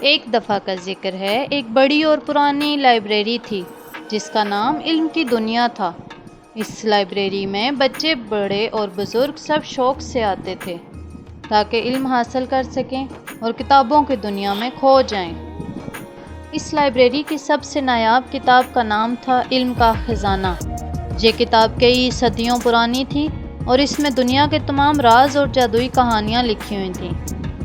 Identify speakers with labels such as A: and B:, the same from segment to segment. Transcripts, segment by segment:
A: ایک دفعہ کا ذکر ہے، ایک بڑی اور پرانی لائبریری تھی جس کا نام علم کی دنیا تھا۔ اس لائبریری میں بچے، بڑے اور بزرگ سب شوق سے آتے تھے تاکہ علم حاصل کر سکیں اور کتابوں کی دنیا میں کھو جائیں۔ اس لائبریری کی سب سے نایاب کتاب کا نام تھا علم کا خزانہ۔ یہ کتاب کئی صدیوں پرانی تھی اور اس میں دنیا کے تمام راز اور جادوئی کہانیاں لکھی ہوئی تھیں۔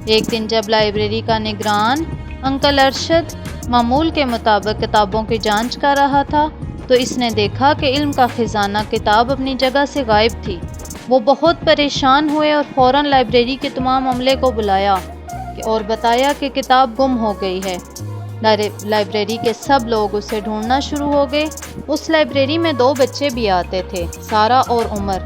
A: ایک دن جب لائبریری کا نگران انکل ارشد معمول کے مطابق کتابوں کی جانچ کر رہا تھا تو اس نے دیکھا کہ علم کا خزانہ کتاب اپنی جگہ سے غائب تھی۔ وہ بہت پریشان ہوئے اور فوراً لائبریری کے تمام عملے کو بلایا اور بتایا کہ کتاب گم ہو گئی ہے۔ لائبریری کے سب لوگ اسے ڈھونڈنا شروع ہو گئے۔ اس لائبریری میں دو بچے بھی آتے تھے، سارا اور عمر،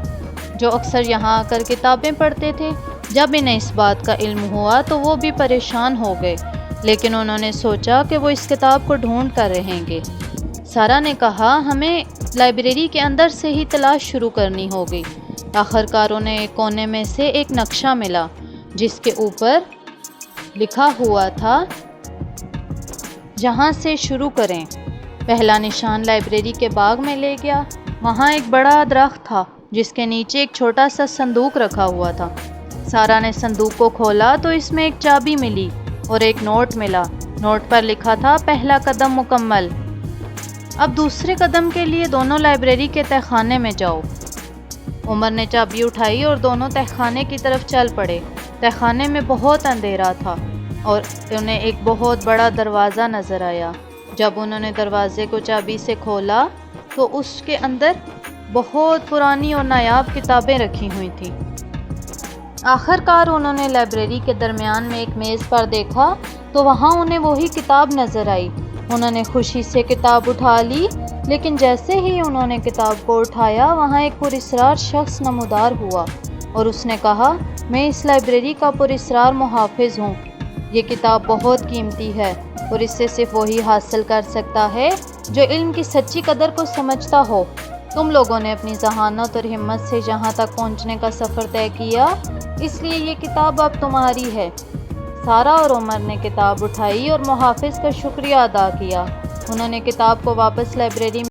A: جو اکثر یہاں آ کر کتابیں پڑھتے تھے۔ جب انہیں اس بات کا علم ہوا تو وہ بھی پریشان ہو گئے، لیکن انہوں نے سوچا کہ وہ اس کتاب کو ڈھونڈ کر رہیں گے۔ سارا نے کہا، ہمیں لائبریری کے اندر سے ہی تلاش شروع کرنی ہوگی۔ آخرکار انہیں ایک کونے میں سے ایک نقشہ ملا جس کے اوپر لکھا ہوا تھا، یہاں سے شروع کریں۔ پہلا نشان لائبریری کے باغ میں لے گیا۔ وہاں ایک بڑا درخت تھا جس کے نیچے ایک چھوٹا سا صندوق رکھا ہوا تھا۔ سارا نے صندوق کو کھولا تو اس میں ایک چابی ملی اور ایک نوٹ ملا۔ نوٹ پر لکھا تھا، پہلا قدم مکمل۔ اب دوسرے قدم کے لیے دونوں لائبریری کے تہہ خانے میں جاؤ۔ عمر نے چابی اٹھائی اور دونوں تہہ خانے کی طرف چل پڑے۔ تہہ خانے میں بہت اندھیرا تھا اور انہیں ایک بہت بڑا دروازہ نظر آیا۔ جب انہوں نے دروازے کو چابی سے کھولا تو اس کے اندر بہت پرانی اور نایاب کتابیں رکھی ہوئی تھیں۔ آخرکار انہوں نے لائبریری کے درمیان میں ایک میز پر دیکھا تو وہاں انہیں وہی کتاب نظر آئی۔ انہوں نے خوشی سے کتاب اٹھا لی، لیکن جیسے ہی انہوں نے کتاب کو اٹھایا وہاں ایک پراسرار شخص نمودار ہوا اور اس نے کہا، میں اس لائبریری کا پراسرار محافظ ہوں۔ یہ کتاب بہت قیمتی ہے اور اسے صرف وہی حاصل کر سکتا ہے جو علم کی سچی قدر کو سمجھتا ہو۔ تم لوگوں نے اپنی ذہانت اور ہمت سے یہاں تک پہنچنے کا سفر طے کیا، اس لیے یہ کتاب اب تمہاری ہے۔ سارا اور عمر نے کتاب اٹھائی اور محافظ کا شکریہ ادا کیا۔ انہوں نے کتاب کو واپس لائبریری میں